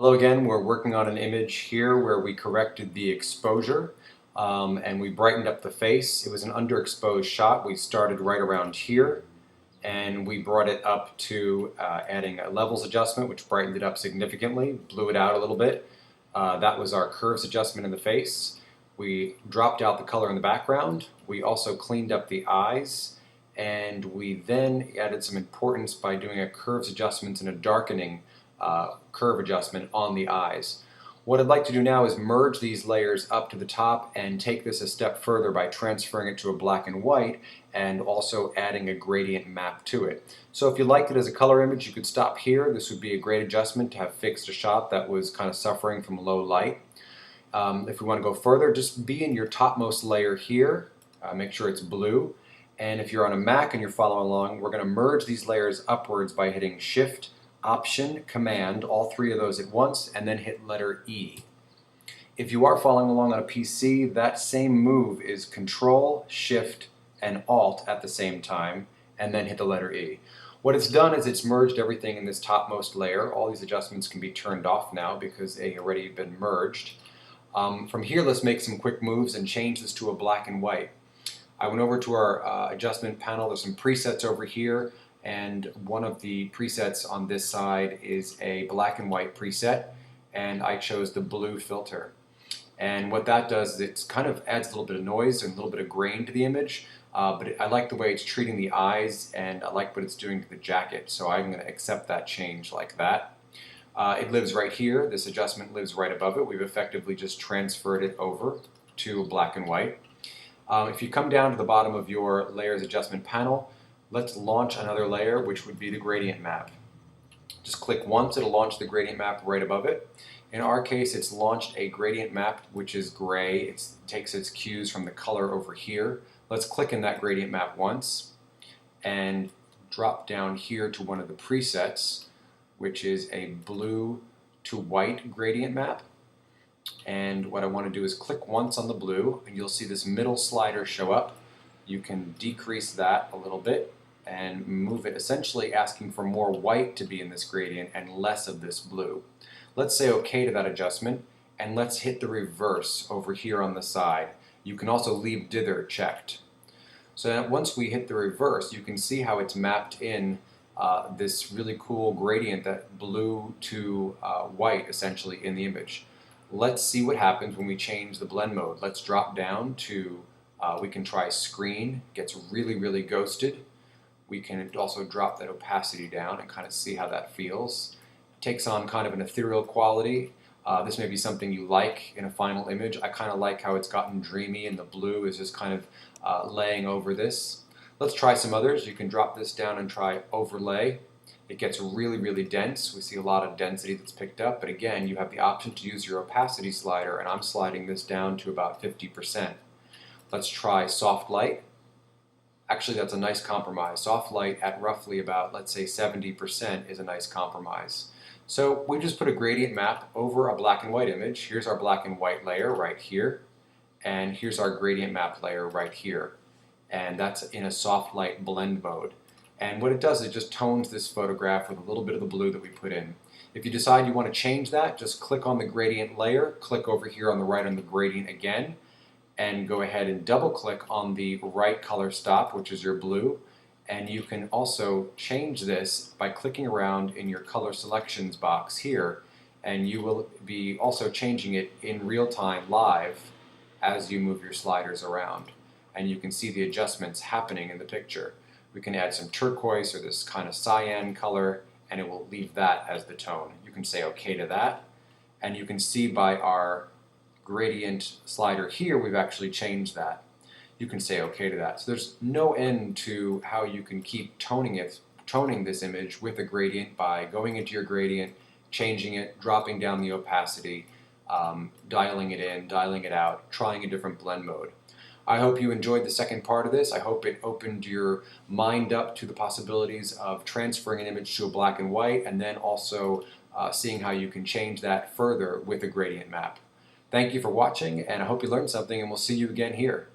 Hello again, we're working on an image here where we corrected the exposure and we brightened up the face. It was an underexposed shot. We started right around here and we brought it up to adding a levels adjustment, which brightened it up significantly, blew it out a little bit. That was our curves adjustment in the face. We dropped out the color in the background. We also cleaned up the eyes, and we then added some importance by doing a curves adjustment and a darkening curve adjustment on the eyes. What I'd like to do now is merge these layers up to the top and take this a step further by transferring it to a black and white and also adding a gradient map to it. So if you liked it as a color image, you could stop here. This would be a great adjustment to have fixed a shot that was kind of suffering from low light. If we want to go further, just be in your topmost layer here. Make sure it's blue. And if you're on a Mac and you're following along, we're going to merge these layers upwards by hitting Shift, Option, Command, all three of those at once, and then hit letter E. If you are following along on a PC, that same move is Control, Shift, and Alt at the same time, and then hit the letter E. What it's done is it's merged everything in this topmost layer. All these adjustments can be turned off now because they have already been merged. From here, let's make some quick moves and change this to a black and white. I went over to our adjustment panel. There's some presets over here, and one of the presets on this side is a black and white preset, and I chose the blue filter. And what that does is it kind of adds a little bit of noise and a little bit of grain to the image, but I like the way it's treating the eyes, and I like what it's doing to the jacket, so I'm going to accept that change like that. It lives right here. This adjustment lives right above it. We've effectively just transferred it over to black and white. If you come down to the bottom of your layers adjustment panel, let's launch another layer, which would be the gradient map. Just click once, it'll launch the gradient map right above it. In our case, it's launched a gradient map which is gray. It takes its cues from the color over here. Let's click in that gradient map once and drop down here to one of the presets, which is a blue to white gradient map. And what I want to do is click once on the blue, and you'll see this middle slider show up. You can decrease that a little bit and move it, essentially asking for more white to be in this gradient and less of this blue. Let's say OK to that adjustment, and let's hit the reverse over here on the side. You can also leave dither checked. So now once we hit the reverse, you can see how it's mapped in this really cool gradient, that blue to white essentially in the image. Let's see what happens when we change the blend mode. Let's drop down to, we can try screen, gets really, really ghosted. We can also drop that opacity down and kind of see how that feels. It takes on kind of an ethereal quality. This may be something you like in a final image. I kind of like how it's gotten dreamy and the blue is just kind of laying over this. Let's try some others. You can drop this down and try overlay. It gets really, really dense. We see a lot of density that's picked up, but again, you have the option to use your opacity slider, and I'm sliding this down to about 50%. Let's try soft light. Actually, that's a nice compromise. Soft light at roughly about, let's say, 70% is a nice compromise. So we just put a gradient map over a black and white image. Here's our black and white layer right here, and here's our gradient map layer right here. And that's in a soft light blend mode. And what it does is it just tones this photograph with a little bit of the blue that we put in. If you decide you want to change that, just click on the gradient layer, click over here on the right on the gradient again, and go ahead and double click on the right color stop, which is your blue. And you can also change this by clicking around in your color selections box here, and you will be also changing it in real time live as you move your sliders around. And you can see the adjustments happening in the picture. We can add some turquoise or this kind of cyan color, and it will leave that as the tone. You can say OK to that, and you can see by our gradient slider here, we've actually changed that. You can say OK to that. So there's no end to how you can keep toning this image with a gradient by going into your gradient, changing it, dropping down the opacity, dialing it in, dialing it out, trying a different blend mode. I hope you enjoyed the second part of this. I hope it opened your mind up to the possibilities of transferring an image to a black and white, and then also seeing how you can change that further with a gradient map. Thank you for watching, and I hope you learned something, and we'll see you again here.